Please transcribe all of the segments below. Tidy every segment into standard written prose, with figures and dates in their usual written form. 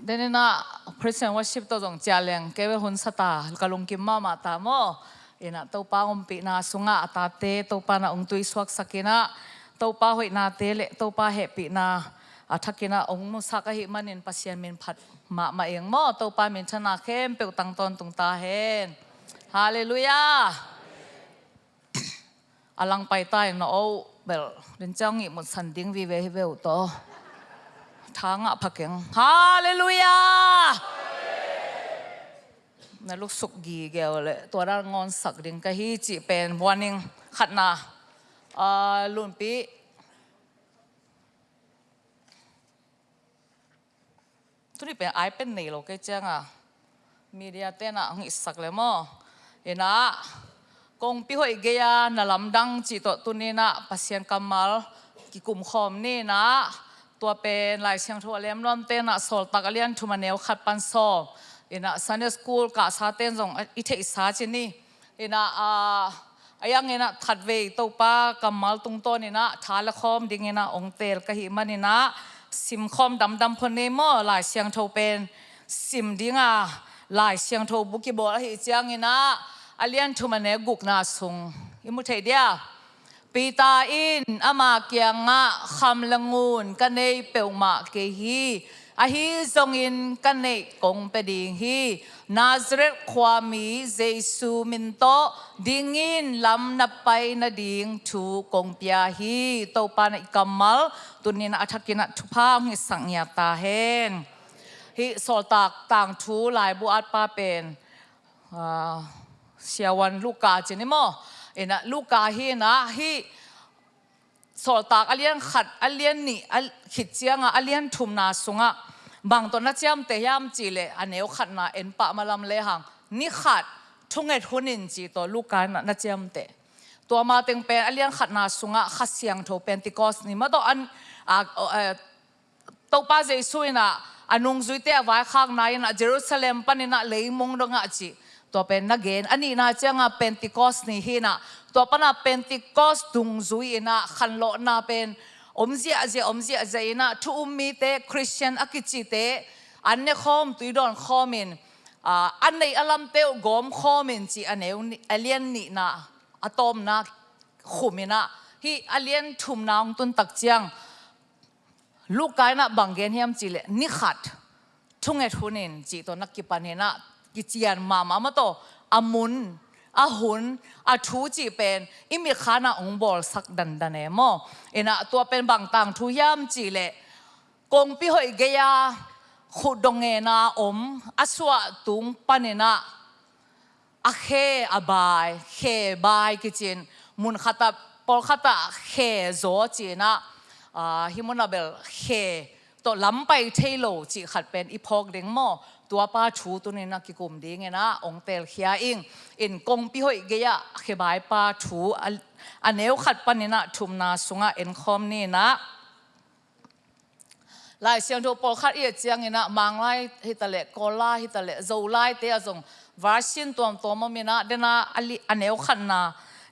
Then na present worship to dong jaleng kewe hun sata kalung kimma ta mo ina to pa umpi na sunga atate to pa na ungtui swak sakina to pa hoi na tele to pa happy na athakina ong mu sakahi manin pasien min phat ma eng mo to pa min chana khem pe tang ton tung ta hen hallelujah alang pai tai no o bel rin chang i mut san ding vi ve ve to thanga phakeng hallelujah na luk suk gi gele to ra ngon sak ding ka hi chi pen warning khatna lun pi tuni pen ai pen nei lo ke changa media te na ngi sak le mo ena kong pi hoi ge ya na lam dang chi to tunina pasien kamal ki kum khom ni naตัวเป็นลายเชียงทัวเลี้ยมล้อมเต้นสอลตักเลียนทุมาเนวขัดปันโซอินะซันเดย์สคูลกะซาเต้นส่งอิเทอิสาจินี่อินะยังอินะถัดเวตัวป้ากำมัลตุงต้นอินะทาละคอมดิ่งอินะองเตลกะหิมันอินะซิมคอมดำพนเนมอลายเชียงทัวเป็นซิมดิ่งลายเชียงทัวบุกิบอลหิจังอินะเลียนทุมาเนกุกนาซุงอิมุเทเดียปีตาอินอามาเกียงะคำละงูนกันในเปียวมาเกฮีอาฮีทรงอินกันในกงเปดิงฮีนาซเรตความมีเยซูมินโตดิ่งอินลำนับไปนาดิ่งถูกงเปียฮีโตปานอิกัมมัลตุนินอัฐกินัทุพามหิสังยาตาเฮนฮิโซตากต่างทูหลายบุอัดป้าเป็นเสียวันลูกกาจินิโมเอ็นะลูกกาฮีนะฮีสอลตากอเลียนขัดอเลียนนี่ขิดเจียงอเลียนทุมนาสุงะบางตัวนัดเจียมเตยามจีเลอันเนวขัดนาเอ็นปะมาลำเลหังนี่ขัดทุ่งเอ็ดหุนินจีตัวลูกกานัดเจียมเตตัวมาเต็งเป็นอเลียนขัดนาสุงะขัดเสียงโทเป็นติกอสนี่มาตัวอันตัวป้าเจสุยนะอันนุงซุยเตะไว้ข้างในนะเยรูซาเล็มปันนะเลยมงดงะจีตัวเป็นนักเกณฑ์อันนี้นะเจ้าเป็นติกอสนี่ฮีนะตัวปนะเป็นติกอสดุงซุยนะขันโลนะเป็นอมเสียเจนะทุมมีเตคริสเตียนอักิจิเตอันนี้ข้อมตุยดอนข้อมินอันในอลัมเตวกอมข้อมินจีอันเนวเอเลียนนี่นะอะตอมนะขุมินะฮีเอเลียนทุมนางตุนตักเจียงลูกกายนะบางเกณฑ์เฮียมจีเลนิขัดทุ่งเอ็ดหุนินจีตัวนักกิปันเฮนะกิจยันมาโตอามุนอาหุนอาทูจีเป็นอิมิขานาองบอลสักดันเอโมเอ็นะตัวเป็นบางต่างทุยามจีเลกงพิหอยเกียขุดงเงนาอมอสวะตุงปันเนนะอาเคอบายเคบายกิจินมุนขัตปอลขัตเคโซจีนะฮิมุนาเบลเคตัวล้ำไปเทโลจีขัดเป็นอีพอกเด้งโมตัวป้าชูตัวนี้นักกิกุมดีไงนะองเตลเขียอินกงพิหอยเกียเขบายป้าชูอันเนวขัดปันนี่นะทุมนาสุงะเอ็นคอมนี่นะลายเสียงตัวปอลขัดเอียดเจียงไงนะมังไลฮิตาเลกอลาฮิตาเลโซไลเตะจงวาชินตัวมันมีนะเดนะอันเนวขัดนา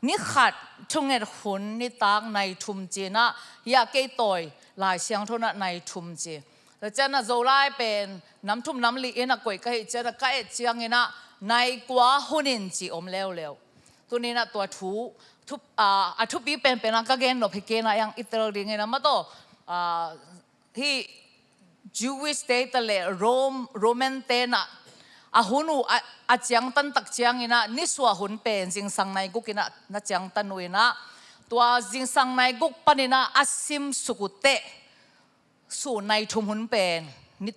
นี่ขัดทุ่งเอ็ดหุนนี่ตากในทุมจีนะอยากเกยต่อยลายเสียงทุนในทุมจีแต่เจ้าน่ะโซไลเป็นน้ำทุ่มน้ำลีเอ็นกวยก็ให้เจ้าน่ะก็เอ็ดเจียงเงินะในกว่าหุนินจีอมเร็วตัวนี้นะตัวทุบปีเป็นนักเกณฑ์หลบให้เกณฑ์นะยังอิตาลีเงินะมาโตที่ Jewish state เลยโรมันเตนะหุนูอาเจียงตันตักเจียงเงินะนิสวาหุนเป็นจิงสังในกุกินะนัดเจียงตันนุยนะตัวจิงสังในกุกปนินะอาซิมสุกุเตสู่ในทุมหุนเป็นนิ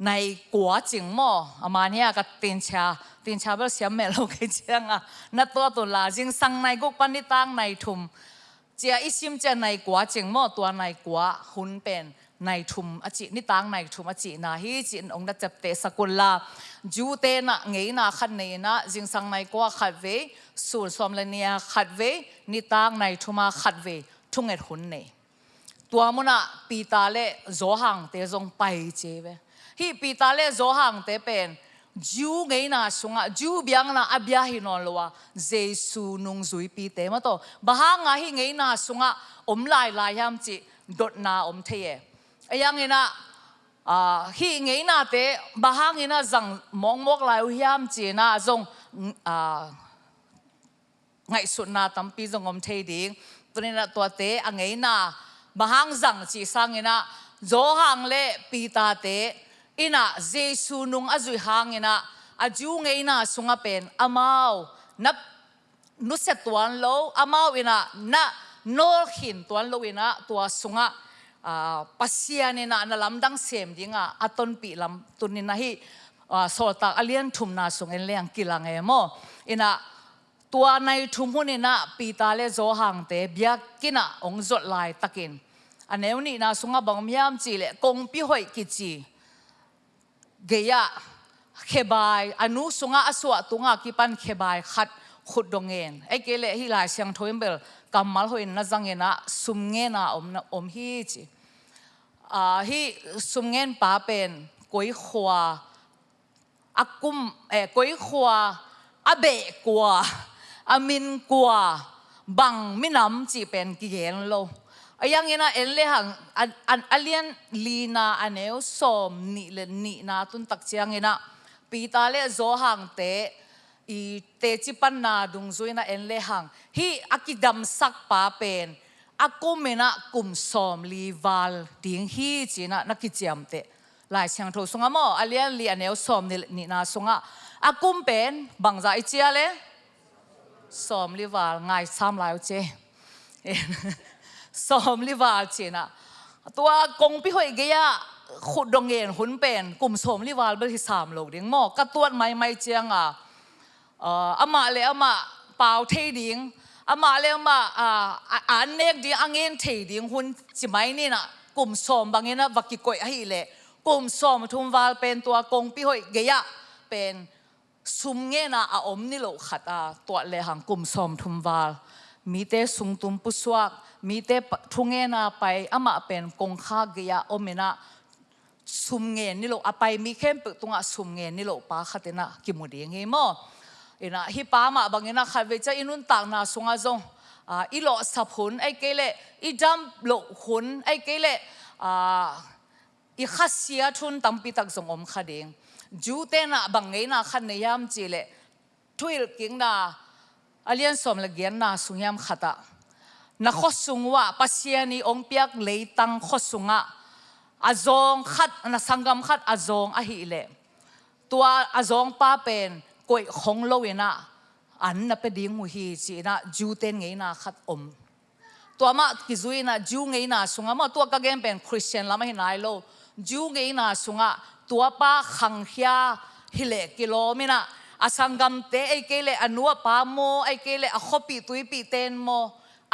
ในกัวจิงหม้ออามาเนี่ยกับตีนชาเบลเสียเมลโลกเจียงนัดตัวลาจิงสังในกุกปนิตังในทุมเจียอิชิมเจในกัวจิงหม้อตัวในกัวหุนเป็นในทุมอจินิตังในทุมอจินาฮิจินองดัดจับเตสกุลลาจูเตนะเงยนาขันเนนะจิงสังในกัวขัดเวสู่สมเลเนียขัดเวนิตังในทุมาขัดเวทุ่งเอ็ดหุนเนตัวมุนะปีตาเล่โจหังเตจงไปเจเวฮีปีตาเล่โจหังเตเป็นจูไงนะสุงะจูเบียงนะอับยาฮินอลวะเจสูนุงซุยปีเตมาโตบะฮางะฮีไงนะสุงะอมลายยามจิดดนาอมเทเยยังไงนะ hi ngei na te bahangina zang mok lai hiam chi na zong ngai sut na tampi zong om thei ding tunina to te angei na bahang zang chi sangina zo hang le pi ta te ina jesu nung azui hangina aju ngei na sunga pen amao nap nu set tuan lo amao ina na nol hin tuan lo ina tua sunga pasianina na lamdang sem dinga aton pi lam tunina hi solta alien thumna sung en leng kilang emo ina tua nai thumhunina pi ta le zo hang te biak kina ong zot lai takin aneu ni na sunga bangmiam chi le kong pi hoi ki chi geya khebai anu sunga aswa tunga kipan khebai khat khut dongen ai kele hi lai siang thoimbel kamal hoin na zangena sumnge na om hi chi hi sumngen pa pen koi khwa akum koi khwa abe kwa amin kwa bang minam chi pen ki gen lo ayang ina enle hang an alien lina aneu som ni le ni na tun tak chiang ina pita le zo hang te I te chipan na dung zuina enle hang hi akidam sak pa pen akumena kum som li val ding hi china nakichiam te lai chang tho sunga mo alian li aneu som ni na sunga akum pen bangza ichia le som li val ngai sam lai che som li val china tua kong pi hoi ge ya khut dongen hun pen kum som li val be hi sam lo ding mo ka tuat mai chiang ama le ama pau thei ding ama le ama an nek di angin thei ding hun chi mai ni na kum som bangena vaki koi hi le kum som thum wal pen tua kong pi hoi ge ya pen sum nge na a om ni lo khata to le hang kum som thum wal mi te sung tum pu swak mi te thunge na pai ama pen kong kha ge ya omena sum nge ni lo apai mi khem pu tunga sum nge ni lo pa khatena ki mu ding nge mo ina hi pa ma bangena khalve cha inun tak na sunga zong ilo saphun ai kele I dam lo hun ai kele I khasia thun tampi tak zong om khading ju te na bangai na khan ne yam chile thuil king na alian som la gian na sungyam khata na khosungwa pasiani ong piak leitang khosunga azong khat na sangam khat azong a hi le tua azong pa pen koi khong lo ina an na pe ding mu hi chi na ju ten ngei na khat om tua ma ki zui na ju ngei na sunga ma tua ka gem pen christian lama hi nai lo ju ngei na sunga tua pa khang hia hile kilomina asangam te ai kele anua pa mo ai kele a khopi tui pi ten mo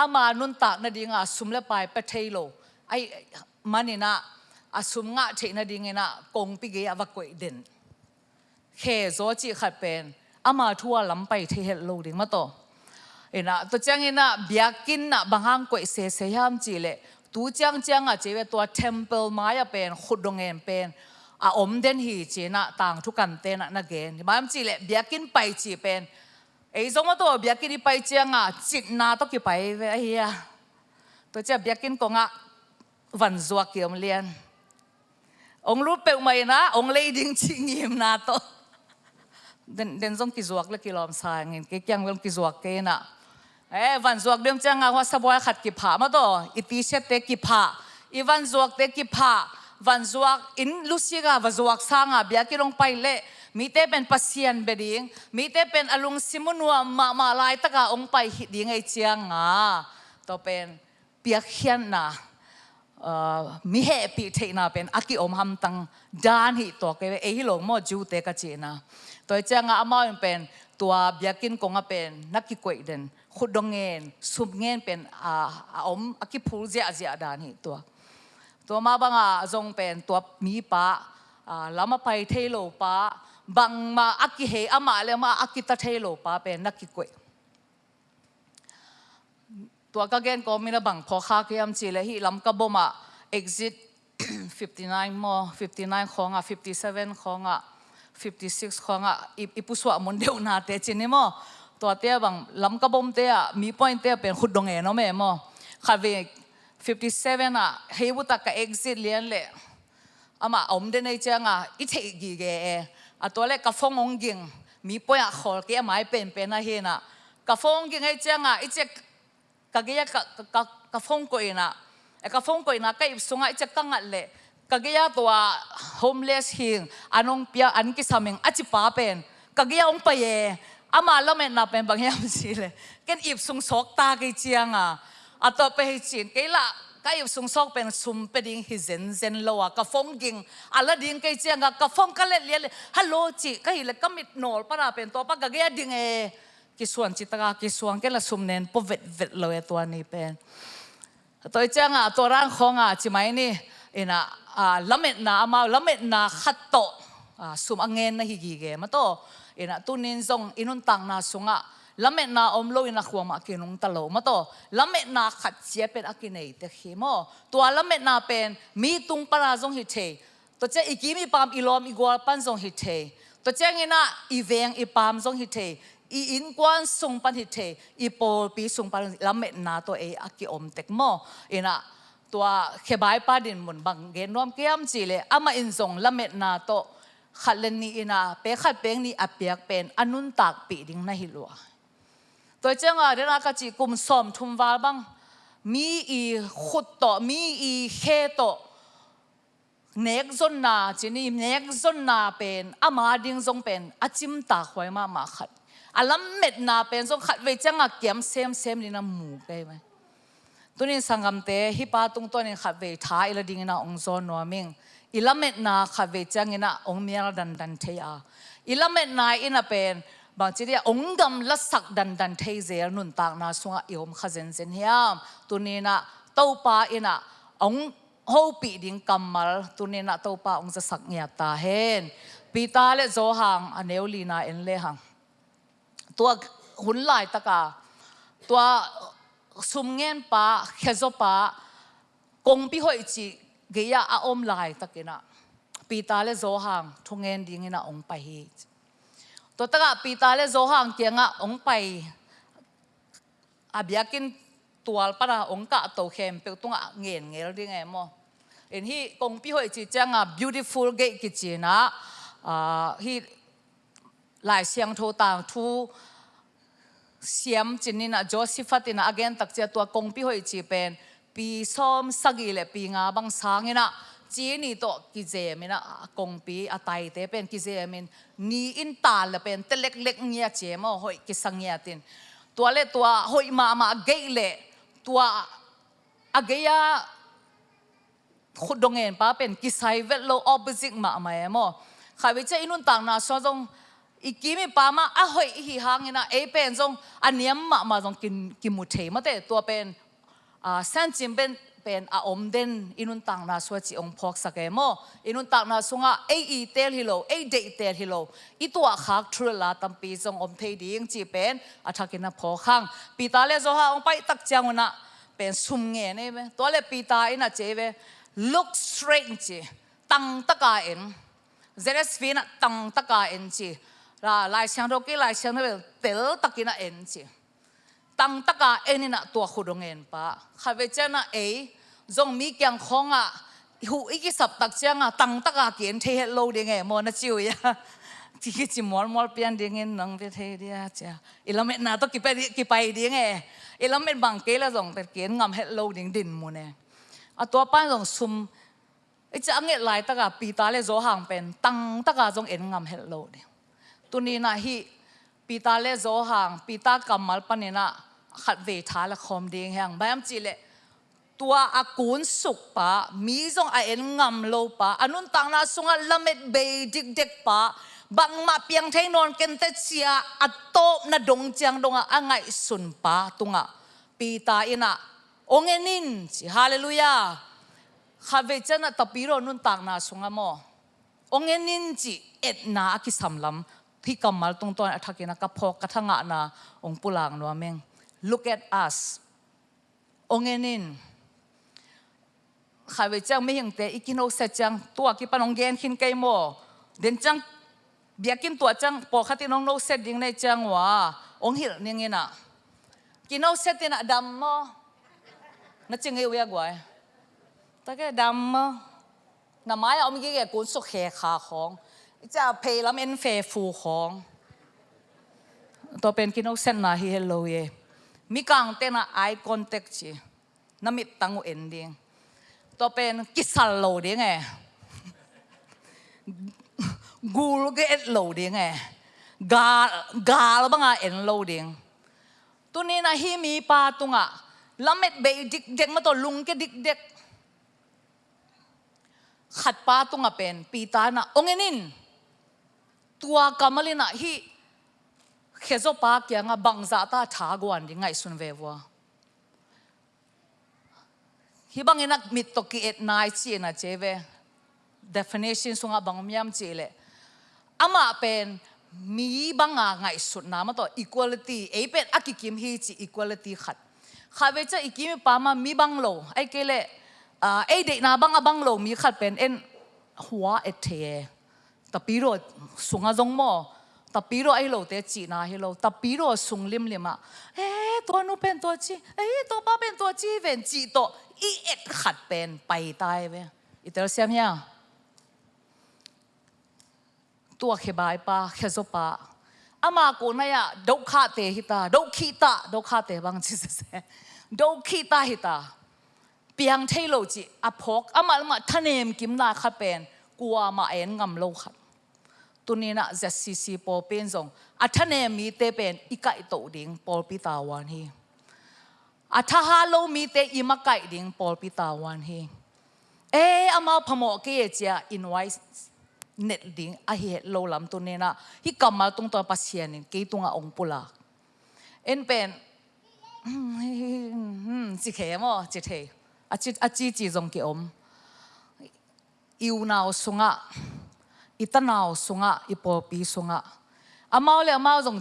ama nun ta na dinga sumle pai pe thailo ai manina asum nga theina dingena kong pi ge avakoi den khe zo chi khat pen ama thua lampai the hel lo ding ma to ina to chang ina biakin na banghang koi se yam chi le tu chang a chewe to temple maya pen khudongen pen a om den hi chi na tang thu kan te na gen mam chi le biakin pai chi pen ei zong ma to biakin pai chiang a chit na to ki pai ve hi to cha biakin ko nga van zuak kiom lian ong lu pe mai na ong leiding chi ngim na to den zong ki zuak le kilom sa ngin ke kyang wel ki zuak ke na van zuak dem chang a wa saboy khat ki pha ma to iti set te ki pha I van zuak te ki pha van zuak in lusiga va zuak sanga bia ki long pai le mi te pen pasian beding mi te pen alung simunwa ma lai taka ong pai hi ding ai chiang nga to pen piak hian na mi he pi the na pen aki om ham tang dan hi to ke e hi long mo ju te ka chi na to changa ama pen tua biakin ko nga pen nakki koi den khudongen subngen pen om aki phul zia dan hi to ma banga zong pen to mi pa lama pai thailo pa bang ma aki he ama le ma aki ta thailo pa pen nakki koiตัวก็เกณฑ์ก็มีนะบังพอค่าเกี่ยมจีเลยฮิลำกับบ่มา exit 59 มอ59ของ57ของ56ของอีผู้สวะมุนเดียวนาเตจินี่มอตัวเตี้ยบังลำกับบ่มเตี้ยมี point เตี้ยเป็นขุดดงเอ๋เนาะแม่มอขัดเว57เฮบุตะกับ exitเลียนเลย ama om de nei changa I thei gi ge to le ka phong ong ging mi poya khol ke mai pen pen na he na ka phong ging ei changa I che ka ge ka phong ko ina ka phong ko ina ka ip sunga I che ka ngat le ka ge ya to homeless hing anong pia an ki sameng achi pa pen ka ge ya ong pa ye ama la men na pen bang yam si le ken ip sung sok ta ke chianga ato pe hi chin ke la ka ip sung sok pen sum pe ding hi zen lo ka phong ging ala ding ke chianga ka phong ka le hello chi ka hi le kamit nol para pen to pa ka ge ya ding ki suan chi ta ki suan ke la sum nen po vet lo e to ni pen to chianga to ran khonga chi mai ni ina lamet na ama lamet na khatto sum angen na hi gi ge ma to ina tunin zong inun tang na sunga lamet na omlo ina khwama kinung talo ma to lamet na khat che pen akinei te khimo to lamet na pen mi tung para zong hi the to che ikimi pam ilom igwal pan zong hi the to che ngina iveng ipam zong hi the I in kwan sung pan hi the I pol pi sung pan lamet na to aki om tek mo ina tua khebai pa din mun bang gen nom kiam chi le ama in zong lamet na to khatlen ni ina pe khat peng ni apiak pen anun tak pi ding na hilwa to changa rena ka chi kum som thum wal bang mi I khut to mi I khe to nek zon na chini nek zon na pen ama ding zong pen achim ta khwai ma khat alam met na pen zong khat ve changa kiam sem ni na mu kai mai tunin sangam te hi pa tung tonin khat ve tha ila ding na ong zon no ming ilamet na khat ve changina ong miar dan theya ilamet na ina pen bang chi dia ong gam la sak dan thei zer nun tak na sunga iom khazen zen hiam tunina topa ina ong ho pi ding kamal tunina topa ong za sak nya ta hen pita le zo hang aneuli na en le hang tua hun lai taka tua sumngen pa khezo pa kong pi hoi chi geya a om lai takina pita le zo hang thungen ding ina ong pa hi to taka pita le zo hang kianga ong pai abiakin tual para ong ka to khem pe tunga ngen ngel ding emo en hi kong pi hoi chi changa beautiful ge ki china hi lai siang tho tang thu siam chinina josephatina again takcha to kong pi hoi chi pen pi som sagile pi nga bang sangina chini to ki zemina kong pi atai te pen ki zemin ni in tal pen telek lek nya chemo hoi ki sangya tin toale to hoi ma geile to ageya khudongen pa pen ki sai vet lo opposite ma emo khawi che inun tang na so jong ikimi pa ma a hoi hi hangina e pen jong aniam ma jong kin mu thei ma te to pen san chim pen a om den inun tang na so chi ong phok sakemo inun tang na sunga e tel hilo e de tel hilo itwa khak thur la tampi jong om thei ding chi pen athakina pho khang pita le zo ha ong pai tak changuna pen sum nge ne be to le pita ina cheve look straight chi tang taka en zeres fina tang taka en chi ra lai siang ro ki lai siang ne tel takina en chi tang taka enina tua khudongen pa khave chana zong mi kyang khonga hu iki sap tak changa tang taka kien the lo ding e mo na chiu ya ti ki chi mol pian ding en nang ve the dia cha ilamet na to ki pai ding e ilamet bang ke la zong per kien ngam het lo ding din mo ne a to pa zong sum cha nge lai taka pi ta le zo hang pen tang taka zong en ngam het lo de tuni na hi pi ta le zo hang pi ta kamal panina khat ve tha la khom ding hang bam chi le tua akun suk pa mi zong a en ngam lo pa anun tang na sunga lamet be dik dek pa bang ma piang thai non ken te chia atop na dong chiang donga angai sun pa tunga pi ta ina ongenin chi hallelujah khave chana tapiro nun tang na sunga mo ongenin chi et na ki samlam thi kamal tung ton athakina ka phok ka thanga na ong pulang no meng look at us ongenin khave chang me hing te ikino se chang tua ki panong gen khin kai mo den chang biakin tua chang po khati nong no set ding nei chang wa ong hil ningina kino set ina dam mo na ching e wi agwai ta ke dam mo น้ำไม้เอามีกี่กุนสุขแขขาของจะเพลำเอ็นเฟฟูของตัวเป็นกินเอาเส้นนาฮีเฮลโลเยมีกางเตนะไอคอนแทคจีน้ำมิดตังอุเอ็นดิ้งตัวเป็นกิสัลโลดิ้งไงกูลก็เอ็ดโลดิ้งไงกาแล้วบ้างอ่ะเอ็นโลดิ้งตัวนี้นะฮีมีปาตุงอ่ะล้ำเม็ดเบดิกเด็กมาตัวลุงก็ดิกเด็กขัดปาตุงอ่ะเป็นปีตานะองเงินินตัวกำมะลินะฮีเขจปาเกียงบังซาตาชากวนดิไงสุนเววัวฮิบังเงินักมิตรกิเอ็ดนายจีนะเจเว definition สุงบังมียมจีเลอามาเป็นมีบังไงสุดน้ำมาตัว equality ไอเป็นอากิคิมฮีจี equality ขัดข้าเวจะอีกิมปามามีบังโลไอเกเลไอเด็กนาบังโลมีขัดเป็นเอ็นหัวเอเทแต่ปีโรสุงจงโมแต่ปีโรไอโลเตจีนาฮิโลแต่ปีโรสุงลิมอ่ะตัวนู้เป็นตัวจีตัวป้าเป็นตัวจีเป็นจีตัวอีเอ็ดขัดเป็นไปตายเว้ยอีเตอร์เซียมยังตัวเขบายป้าเขจปาอามาโกนายะดกขาเตหิตาดกขีตาดกขาเตบังจิเสดกขีตาหิตาเปียงเทโลจีอพกอามาทะเนมกิมนาขัดเป็นกัวมาเอ็นงำโลขัดตัวนี้นะจะซีปอเป็นส่งอัฐเนมีเตเป็นอีกไอโตดิ่งปอลปิตาวันฮีอัฐฮาโลมีเตอีมักไก่ดิ่งปอลปิตาวันฮีอามาพมอกเกยเจียอินไวเน็ตดิ่งอาเฮโลลำตัวนี้นะฮิกำมาตรงตัวปัสเซียนินเกยตรงองปุลาเอ็นเป็นจิเขมอจิเทอาจีจีจงเกี่ยมอิวนาวสุงะอิตนาวสุงะอิปอปีสุงะอามาเลยอามาจง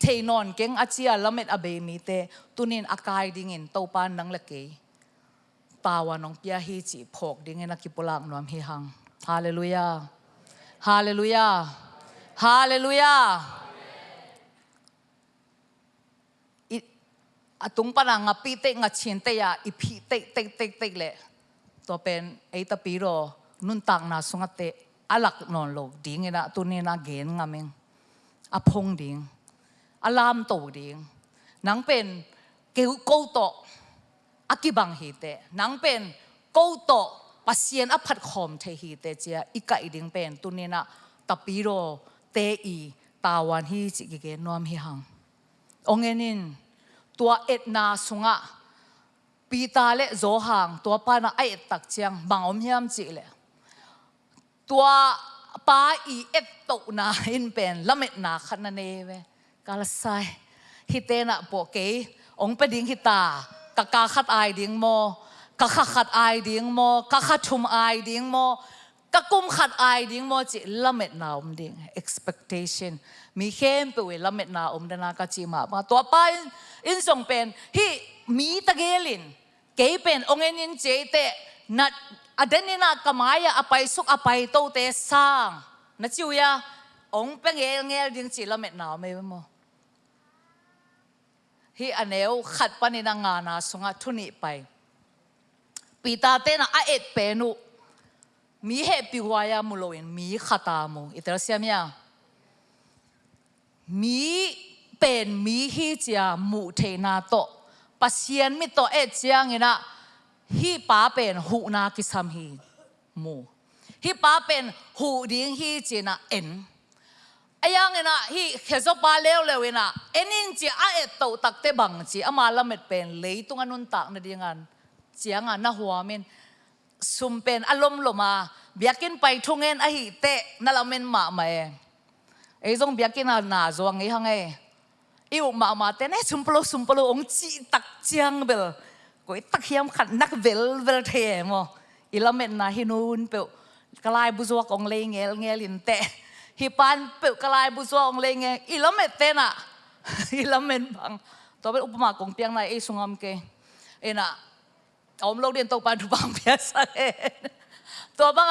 เทนอนเก่งอาเจียละเม็ดอเบมีเตตุนินอากายดิ่งอินโตปานนังเล็กตาวันน้องเปียฮีจีพกดิ่งอินนักกิปุลังนวมฮิฮังฮาเลลูยาฮาเลลูยาฮาเลลูยาตุงปนังงปีเตงชินเตยาอีพีเตเลยตัวเป็นไอตาปีโรนุนตังนาสุงเตอลักนอนโลกดิ่งนะตัวนี้นะเกณฑ์งามิงอพงดิ่งอลามโตดิ่งนังเป็นเกี่ยวกูโตอากิบังฮีเตนังเป็นกูโตปัสเซียนอภัดคอมเทฮีเตเจียอีกไอดิ่งเป็นตัวนี้นะตาปีโรเตอีตาวันฮีจิกิเกนนวมฮิฮังองเงินินตัวเอ็ดนาสุงะปีตาเลโจหังตัวปานาไอเอ็ดตักเจียงบางอมยามจีเลตัวป้าอีเอ็ดโตนาอินเป็นละเม็ดนาขันนันเอเวกาลไซฮิเตนะโปเกองไปดิ้งฮิตากะขัดไอดิ้งโมกะขัดไอดิ้งโมกะขัดชุมไอดิ้งโมกะกุมขัดไอดิ้งโมจีละเม็ดนาอมดิ้ง expectation มีเข้มไปเวละเม็ดนาอมดนากะจีมาตัวป้าอินส่งเป็นฮิมีตะเกลินเกยเป็นองเงินเจเตนัดอเดนินากมายอภัยสุขอภัยโตเตสังนัจิวยาองเป็นเงลดิ้งจีละเม็ดนาไม่เมื่อฮิอันเอวขัดปนินางานาสุงะทุนิไปปีตาเตนะอาเอ็ดเปนุมีเหตุปิวายามุโลอินมีขัตามุอิตาเซียมียมีเป็นมีฮิจยามุเทนาโตปัสเซียนมิโตเอจยังอินะฮิป้าเป็นหูนาคิสัมฮีมูฮิป้าเป็นหูดิ้งฮิจีนะเอ็นไอ้ยังอินะฮิเขจปาเลวอินะเอ็นินจีอาเอตโตตักเตบังจีอามาละเม็ดเป็นเลยตุงอนุนตักนะดิ้งอันเจียงอันนะหัวมินซุมเป็นอารมณ์ลมาเบียกินไปทุ่งเงินอหิเตนั่นละเม็นมาไหมไอ้จงเบียกินนาจวงไอ้ฮังไงอิวมาเตเนี่ยซุมปลุองจีตักเจียงเบลก็ตักเฮียมขัดนักเวลเทมออีละเม็ดนาฮินูนเปลกลายบุษวกองเลงเงลินเตฮิปันเปลกลายบุษวกองเลงอีละเม็ดเตน่ะอีละเม็ดบังตัวเป็นอุปมาของเปียงนายไอ้สุงามเกเอ็น่ะอมโลกเดียนตกปานทุบังเพียสเอ็ตัวบัง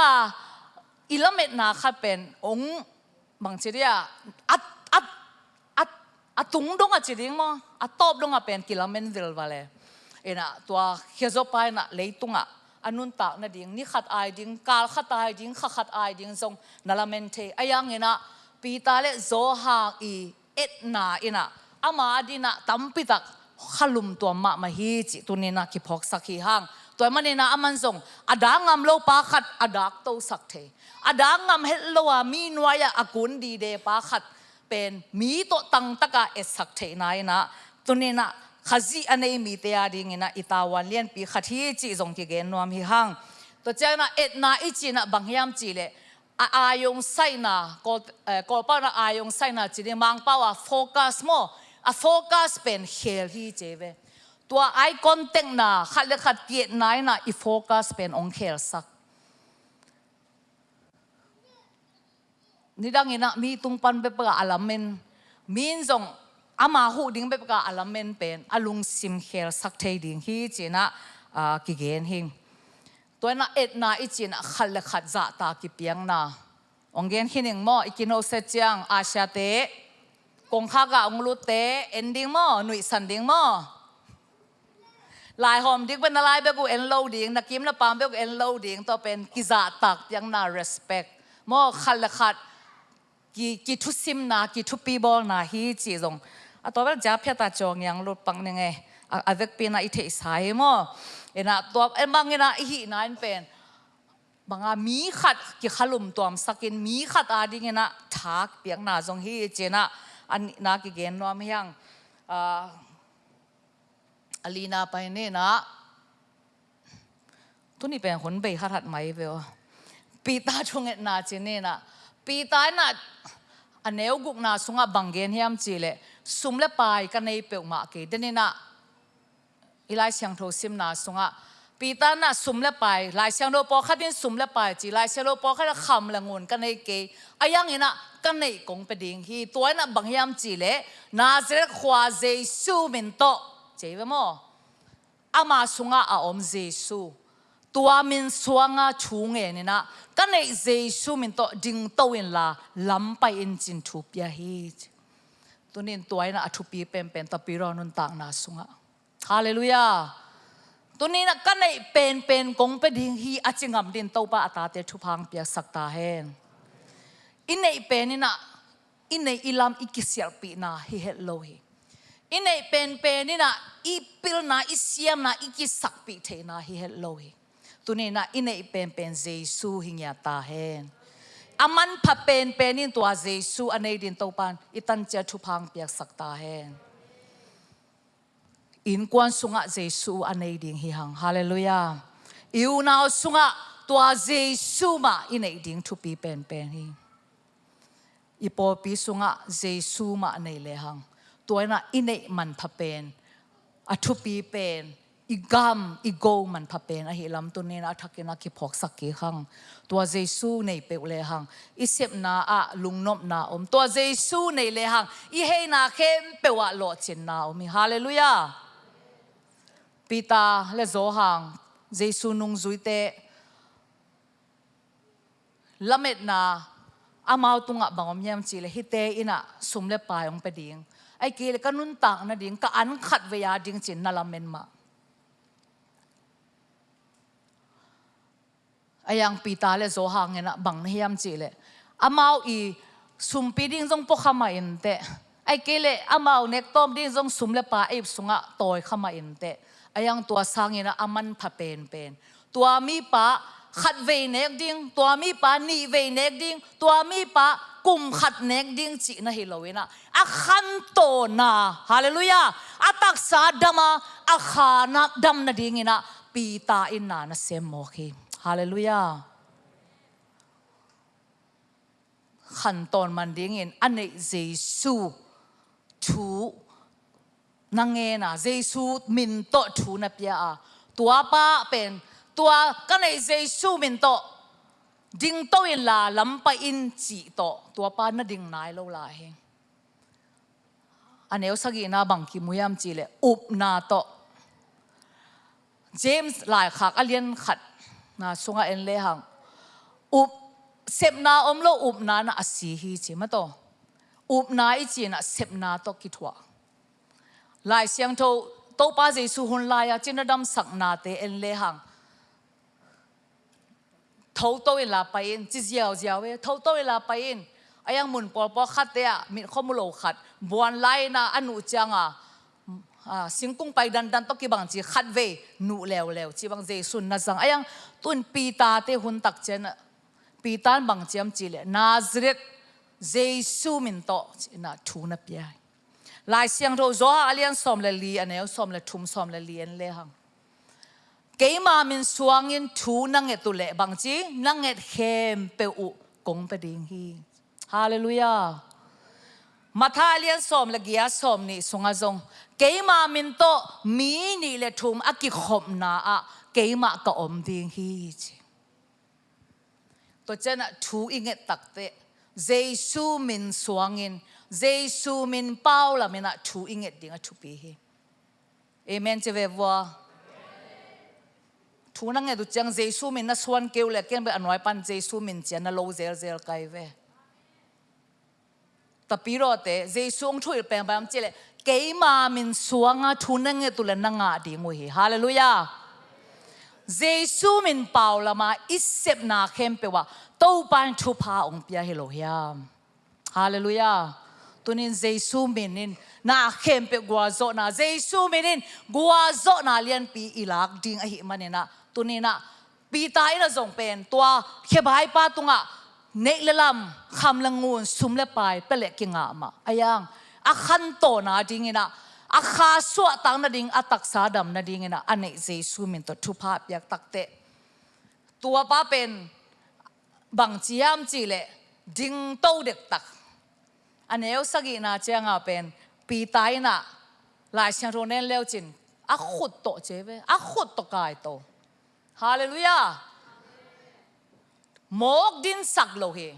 อีละเม็ดนาขัดเป็นองบางทีเดียอัตุงดงอัจฉริยมั้งอัตตบดงอัเป็นกิลาเมนเดลวาเลเอ็นะตัวเฮโซไปนะเลยตุง อันนุนตากนาดิ่งนี่ขัดไอดิ่งกาลขัดไอดิ่งขัดไอดิ่งทรงนาลาเมนเทอายังเงินะปีตาเลโซฮางอีเอ็ดนาอินะอามาดินะตั้มปิตักขลุมตัวมาฮีจิตุนีนะกิพอกสักฮีหางตัวมันนี่นะอามันทรงอดางามโลปาขัดอดักโตสักเทอดางามเฮลโลอามีนวายอากุนดีเดปาขัดเป็นมีโตตังตะกาเอสักเทนายนะตุนีนะขจีอันนี้มีเตียดิ่งนะอิตาวันเลียนปีขัดฮีจิทรงกิเกนนวมฮีหางตัวเจ้านะเอ็ดนาอิจินะบางยามจีเลอายงไซนะก็ป้านะอายงไซนะจีเดมังป้าว่าโฟกัสโมโฟกัสเป็นเฮลฮีเจเวตัวไอคอนเทนต์นะขัดเล็กขัดเกียรตินายนะอีโฟกัสเป็นองเฮลสักนี่ดังนี้นะมีตุงปันเปปกาอัลเมนมีนส่งอามาหูดิ้งเปปกาอัลเมนเป็นอลุงซิมเฮลสักเทดิ้งฮีเจนะกิเกนหิงตัวน่ะเอ็ดน่ะอีจีน่ะขัดเล็กขัดจ่าตากิเปียงน่ะองเกนหินิงโมอีกินโอเซจังอาเซียเตกงข้ากะองลุเตเอ็นดิ้งโมหนุ่ยสันดิ้งโมลายหอมดิ้งเป็นอะไรเบกูเอ็นโลดิ้งนักกิมนักปามเบกูเอ็นโลดิ้งตัวเป็นกิจ่าตักยังน่า respect โมขัดเล็กขัดกี่ทุสิมน่ะกี่ทุปีบอลน่ะฮีจีจงตัวเป็นจับเพียตาจงยังลุดปังยังไงเด็กปีน่ะอีเทสายโมเอ็นะตัวบางเอ็นะอีน่ะเอ็นเป็นบางมีขัดกี่ขลุ่มตัวมสักินมีขัดอาดิเงนะทักเปียงน่ะจงฮีเจนะอันน่ะกี่เกณฑ์นวมยังอลีนาไปเนี่ยนะตัวนี้เป็นคนเบย์ขัดไหมเปล่าปีตาชงเอ็น่ะเจเนี่ยนะปีตาน่ะอันเนวกุกน่ะสุงะบางเกณฑ์เฮียมจีเลสุมเลไปกันในเปลวมาเกดเนี่ยนะอีไลเสียงโทซิมน่ะสุงะปีตาน่ะสุมเลไปไลเสียงโดปอขัดดินสุมเลไปจีไลเสียงโดปอขัดคำละงวนกันในเกย์อายังงี้นะกันในกงเป็นดิ่งฮีตัวน่ะบางเฮียมจีเลนาเซรขวาเจซูมินโตเจ็บมั้ยอามาสุงะอาอมเจซูตัวมินสวงะชูงเงินนะกันในเจซูมินโตดิ่งโตอินลาล้ำไปอินจินทุบยาฮีตัวนี้ตัวน่ะทุบปีเป็นตะปีรอนุนต่างน่ะสุงะฮาเลลูยาตัวนี้นะกันในเป็นกงเป็นดิ่งฮีอาจิงามดินโตปะอัตาเตทุพังเปียสักตาเฮนอินในเป็นนี่นะอินในอิลามอิกิเสียปีนะฮิเฮลโลฮีอินในเป็นนี่นะอีปิลนะอิเสียมนะอิกิสักปีเทนะฮิเฮลโลฮีตัวนี้นะอินในเป็นเจซูหิงยาตาเฮนอามันพะเป็นนี่ตัวเจซูอันในดินโตปันอิตันเจทุพังเปียสักตาเฮนอินกวนสุงะเจซูอันในดิ่งฮิฮังฮาเลลูยาอิวนาสุงะตัวเจซูมาอินในดิ่งทุปีเป็นฮิอีปอปีสุงะเจซูมาในเลหังตัวน่ะอินในมันพะเป็นอัทุปีเป็นอีกามอีโกมันพะเป็นอะฮิลำตัวนี้นะทักนักกิพอกสักกี่ครั้งตัวเจซูในเปลเลหังอิเสพนาอะลุงนบนาอมตัวเจซูในเลหังอีเฮนาเข้มเปวะโลจินนาอมิฮาเลลูยาปีตาและโซหังเจซูนุงจุยเตละเม็ดนาอามาตุงะบางอมยามจีเลฮิเตอินะสุมเลปายองเปดิงไอเกลกันนุนตังนะดิงกะอันขัดเวียดิงจินนาลาเมนมาไอยังปีตาและโซหังเงนะบางเฮียมจีเลอามาอีสุมปีดิงจงปกขมาอินเตไอเกลอามาเนกตอมดิงจงสุมเลปาไอสุงะตอยขมาอินเตไอยังตัวสางเงนะอามันพะเป็นตัวมีปะขัดเวเนกดิ้งตัวมีปานีเวเนกดิ้งตัวมีปากุมขัดเนกดิ้งจีนะฮิโลวินะอาขันโตนาฮาเลลูยาอาตักษาดมาอาขานับดำนาดิ้งนะปีตาอินนานะเซมโมคีฮาเลลูยาขันตอนมันดิ้งอินอันนี้เจซูทูนังเงนะเจซูมินโตทูนับยาตัวป้าเป็นตัวกันในเจซูมินโตดิ่งโตอินลาลำไปอินจีโตตัวป้าน่ะดิ่งนายโลลาเฮงอันนี้สักอีน่าบังคิมุยามจีเลอุบนาโตเจมส์หลายขากอเลียนขัดนะสุงะเอ็นเลหังอุบเสพนาอมโลอุบนานะอาศีฮีจีมาโตอุบนาอีจีนะเสพนาโตกิทวะหลายเสียงโตป้าเจซูหุนลายจินดำสักนาเตเอ็นเลหัง thâu tôi là pain chỉ giàu giàu ấy thâu tôi là pain ayang mun po khát thế à mình không mua lẩu khát buồn lại na anh u chang sinh cung bay đan đan to ki bang chỉ khát về nụ lèo lèo chỉ bang dây sun na sang ayang tuân pi ta te hun tak chen pi tan bang chiam chỉ lệ Nazareth Giêsu min to na thu na pia lai siang ro zo alian som le li anel som le thum som le li en le hang cái mà mình suang in thu năng nghệ tu lệ bằng chi năng nghệ khem pe u công pe ding hi hallelujah matha lian som la gia som ni sunga zong cái mà mình to mi ni le thum aki khom na a cái mà ka om ding hi to chena thu inget takte Giêsu min suang in Giêsu min pau la mina thu inget ding a thu pi hi amen che ve wa thu na nge du chang Giêsu min na suan keu le ken be anwai pan Giêsu min chen na lo zel zel kai ve ta pi ro te Giêsu ong thui peng bam che le ke ma min suanga thu na nge tu le na nga di ngui hi hallelujah Giêsu min pau la ma isep na khem pe wa to pan thu pa ong pia hi lo hiam hallelujah tunin Giêsu min in na khem pe gwa zo na Giêsu min in gwa zo na lian pi ilak ding a hi manena tunina pi tai na zong pen tua khe bai pa tunga nei le lam kham langun sum le pai pele kinga ma ayang a khan to na ding ina a kha so tang na ding atak sa dam na ding ina ane Giêsu min to thu pa pyak takte tua pa pen bang chiam chi le ding to dek tak aneu sagi na changa pen pi tai na lai siang ro nen leo chin a khut to cheve a khut to kai to hallelujah mok din sak lo he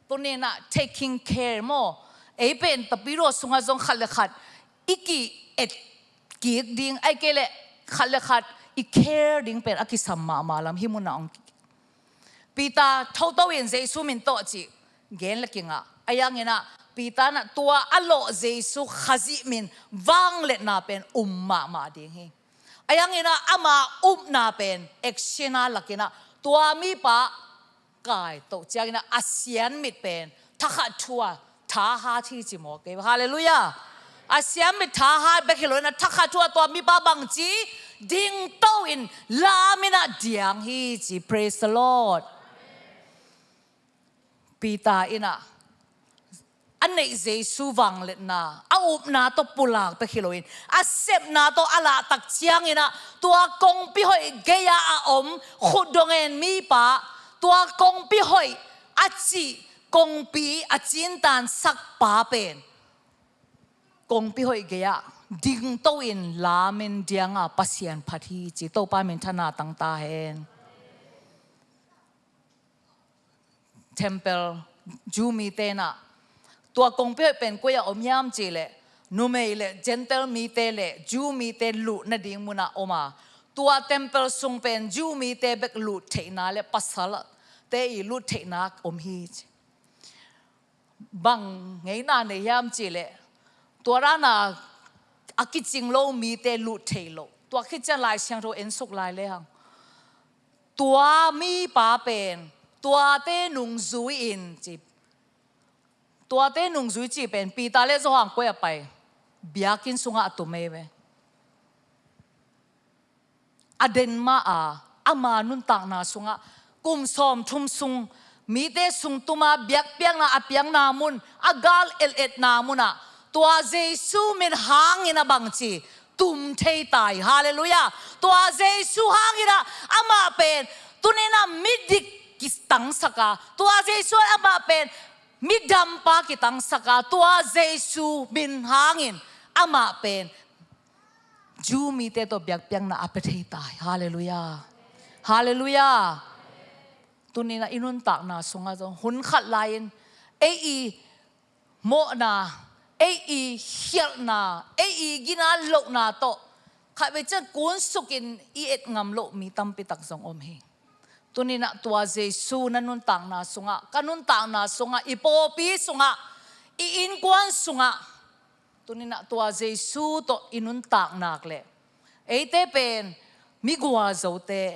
tunena taking care mo e pen tapiro sunga jong khal khat iki et ki ding ai kele khal khat I care ding pen aki samma malam himuna ong pita thoto yen Giêsu min to chi gen lakinga ayang ina pita na tua alo Giêsu khazi min wang let na pen umma ma ding hi ayang ina ama na pen actiona lakina tua mi pa kai to changina asian mit pen thakha thua tha ha thi chi mo ke hallelujah asian mit tha ha be khelo na thakha thua to mi pa bang chi ding to in lamina diang hi chi praise the Lord pita ina anei Giêsu wang let na aup na to pulak pe khiloin asep na to ala tak chiang ina tua kong pi hoi geya a om khudongen mi pa tua kong pi hoi achi kong pi achin tan sak pa pen kong pi hoi geya ding to in lamen dianga pasian phathi chi to pa min thana tang ta hen temple jumi te na tua kong pe pen ko ya omyam chi le nu me le gentle mi te le ju mi te lu na ding muna oma tua temple sung pen ju mi te bek lu the na le pasal te I lu the na om hi bang ngei na ne yam chi le tua ra na akiching lo mi te lu the lo tua khichan lai siang ro en suk lai le hang tua mi pa pen tua te nung zui in chi tua te nung zui chi pen pi ta le zo hang ko ya pai biakin sunga atume we aden ma ama nun tak na sunga kum som thum sung mi te sung tuma biak piang na apiang na mun agal et na muna tua Giêsu min hang ina bang chi tum thei tai hallelujah tua Giêsu hang ina ama pen tunena midik kistang saka tua Giêsu ama pen midam pa kitang saka tua Giêsu min hangin ama pen ju mi te to biak piang na apethei tai hallelujah hallelujah tunina inun tak na sunga jong hun khat lain ei mo na ei hial na ei gina lo na to kha be chen kun sukin I et ngam lo mi tam pi tak jong om he tunina tua Giêsu nanun tang na sunga kanun tang na sunga ipopi sunga I in kwan sunga tunina tua Giêsu to inun tang nak le eite pen mi gwa zo te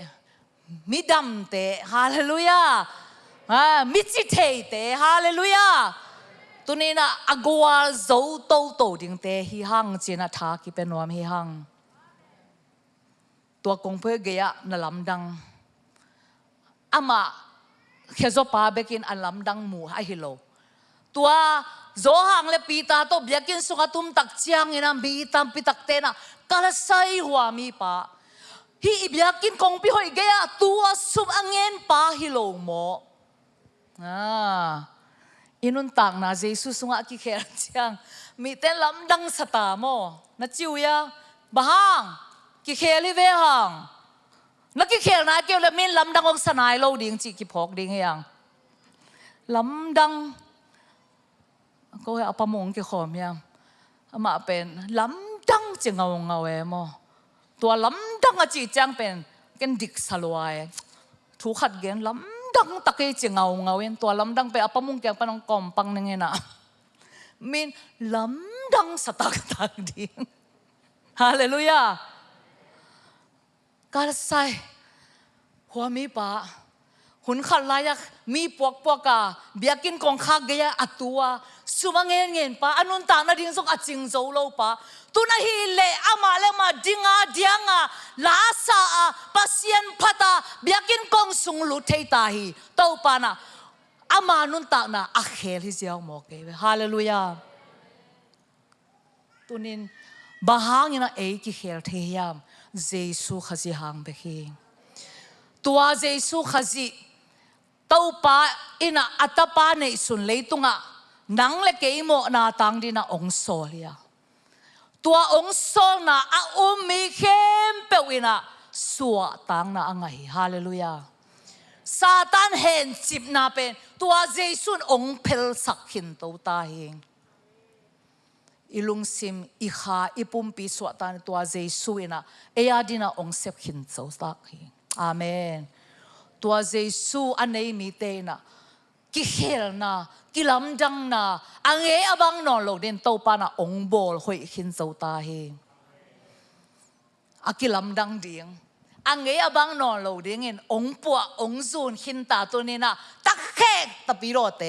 มิดำเตฮาเลลูยามิจิเทเตฮาเลลูยาตัวนี้นะอากวาโจโตโตดิงเตฮิฮังจีน่าทากิเป็นวามฮิฮังตัวกงเพื่อเกียนลำดังอามาเขจปาเบกินอันลำดังหมู่ไอฮิโลตัวโจหังเลปีตาโตเบียกินสุขตุมตักเจียงอินาบีตัมปิตักเตนะกาลไซหัวมีปะฮีอิบยากินกงพิหอยเกียตัวสุบอังเงินปะฮิโลโมอินุนตักนะเจสุสุงะกิเครเจียงมีเต้นลำดังสตาโมนะจิวยาบางกิเคลิเวหังนักกิเคนะเกี่ยวกับมินลำดังองสนายโลดิ่งจิกิพอกดิ่งยังลำดังก็ให้อาปมงกิขอมยังมาเป็นลำดังจะเงาเอโมตัวลำดังจีจังเป็นกันดิกสลวยถูกขัดเกณฑ์ลำดังตะเกียจะเงาเองตัวลำดังไปอาปมงแกงปนองกอมปังนึงไงนะมินลำดังสตักตักดิ่งฮาเลลูยากาลไซหัวมีปะหุ่นขัดลายมีปวกกาเบียกินกองข้าเกียอัตัวสุบังเงินปะอนุนตานาดิ้งส่งอัดจิงโจโลปะตุนฮีเลอามาเลมาดิ้งเดียงลาซาปัสยันพัตาเบียกินกองสุงลุเทตาฮีเต้าปานะอามานุนตานะอักเฮลิเจียวโมเกเวฮาเลลูยาตุนินบาฮังอินะเอกิเฮลเทียมเจสุขจิฮังเบคีตัวเจสุขจิเต้าปาอินะอัตปาในสุนเลยตุงะนังเลเกยโมนาตังดีนะองโซเลียตัวองโซนะอามีเข้มเปวินะสัวตังนะอังไงฮาเลลูยาซาตานเห็นจิบนาเป็นตัวเจสุนองเพลสักหินตัวตาเองอิลุงซิมอิขาอิปุ่มปีสวดตานตัวเจสุนะเอียดีนะองเซบหินตัวตาเองอาเมนตัวเจสุอันไหนมีเตนะกิเฮลนะกิลำดังนะอังเอ๋อบังนอนโลกเด่นโตปานะองบอลหอยหินเจ้าตาเฮอากิลำดังเดียงอังเอ๋อบังนอนโลกเด่นเงินองปัวองซูนหินตาตัวนี้นะตักแขกตะปีโรเต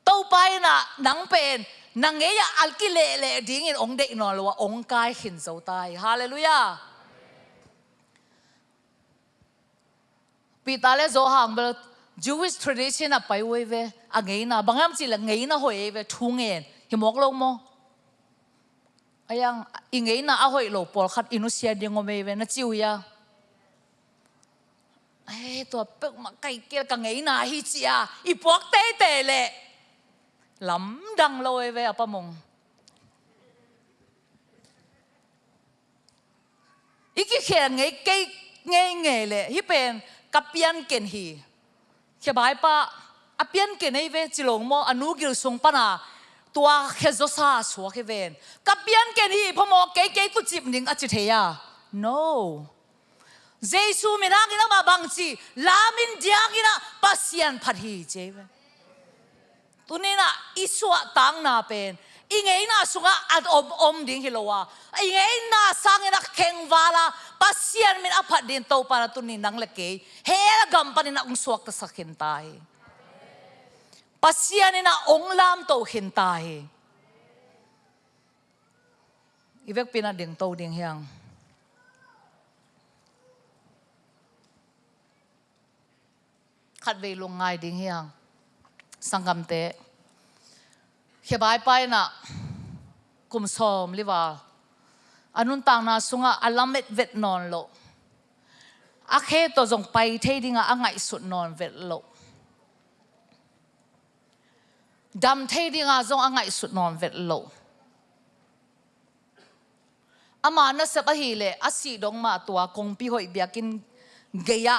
โตไปนะนังเป็นนังเอ๋ออัลกิเลเลเดียงเงินองเด็กนอนโลวะองกายหินเจ้าตาฮาเลลูยาปีตาเลโซฮังเบลJewish tradition อะไปเว้ยอะไงนะบางอย่างสิละไงนะหอยเว้ยทุ่งเงินหิมอกลงมั้งไอ้ยังอีไงนะอะหอยโลปอลขัดอินุเซียดิ้งอเว้ยนะจิวยาเฮ้ตัวเป็กมาไก่เกลือกังไงนะฮิจิอาอีพวกเตะเลยลำดังเลยเว้ยอะปะมงอีกี่เขียนไงเกยไงเลยฮิเป็นกับเปียนเกนฮีเขียบายปะอเปียนเกนไอเวจิลงโมอนุกิลสงปนาตัวเขจซาสัวเขเวนกับเปียนเกนฮีพอโมเกยตุจิบนิงอจิเทีย no เจสูมินากินะมาบังจีลามินเดียกินะปัสยันพัดฮีเจเวตุนี้นะอิสวะตังนาเป็นอิงเอน่าสุงะอัดอมดิ้งฮิโลวาอิงเอน่าสังเอน่าเข่งวาลาปัสยันมินอภัดดินโตปานาตุนี้นังเล็กเกยเฮลกัมปานินะองสวกตะสักหินตายปัสยันนินะองลามโตหินตายอีเวกปีน่ะดิ่งโตดิ่งเฮียงขัดเวลงง่ายดิ่งเฮียงสังกัมเตะเขียบายไปน่ะกุมสอมลิวาอนุนต่างนาสุงะอัลลัมเม็ดเวทนอนโลอาเคตัวจงไปเทดิงะอ่างไงสุดนอนเวทโลดำเทดิงะจงอ่างไงสุดนอนเวทโลอามานะเสบฮีเลอาศิดงมาตัวคงปีหอยเบียกินเกีย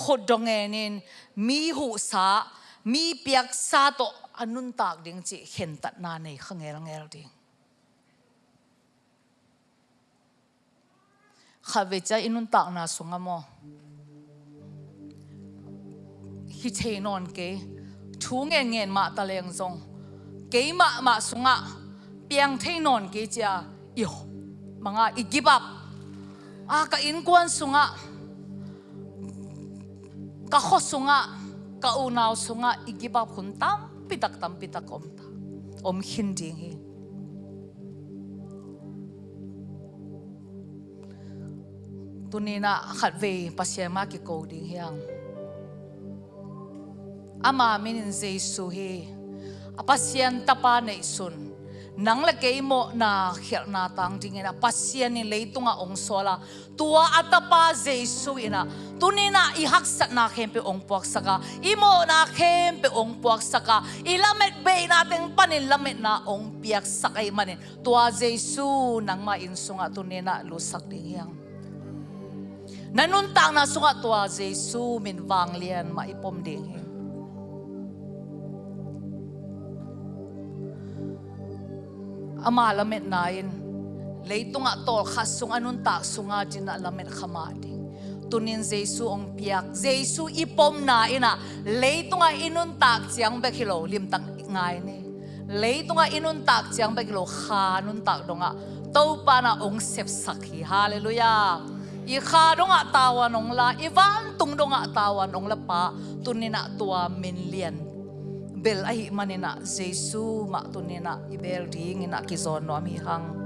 ขดดงเงินมีหูสามีเปียกซาโตอนุนตากดิ่งจีเห็นตัดนาในข้างเงลดิ่งข้าเวจอินุนตากนาสงามอฮิเทนอนเกทูเงินมาตะเลงจงเกมาสงะเปียงเทนอนเกจ้าอิโหมังอ่ะอีกิบับ ka inkwan sunga ka khosunga ka unaw sunga igiba khuntam pitak omta om hinding hi tunina khatve pasiama ki coding hiang ama minin jesu hi apasian tapa nei sun nang la keimo na khirna tang dingena pasian ni leitunga ongsola tua atapa jesu ina tunina ihak sat na khempe ongpuak saka imo na khempe ongpuak saka ilamet be nating panin lamet na ongpiak sakai manin tua jesu nang ma insunga tunina lusak ding yang nanuntang na sunga tua jesu min wanglian maipom ding ama lamet nain leitunga tol khasung anunta sunga jina lamet khamading tunin jesu ong piak jesu ipom na ina leitunga inuntak chiang bekilo limtang ngai ne leitunga inuntak chiang bekilo khanuntak donga topa na ong sep sakhi hallelujah i kha donga tawa nong la iwan tung donga tawa nong la pa tunina tua min lian bel ahi manina jesu ma tunina ibel ding ina kizon no mi hang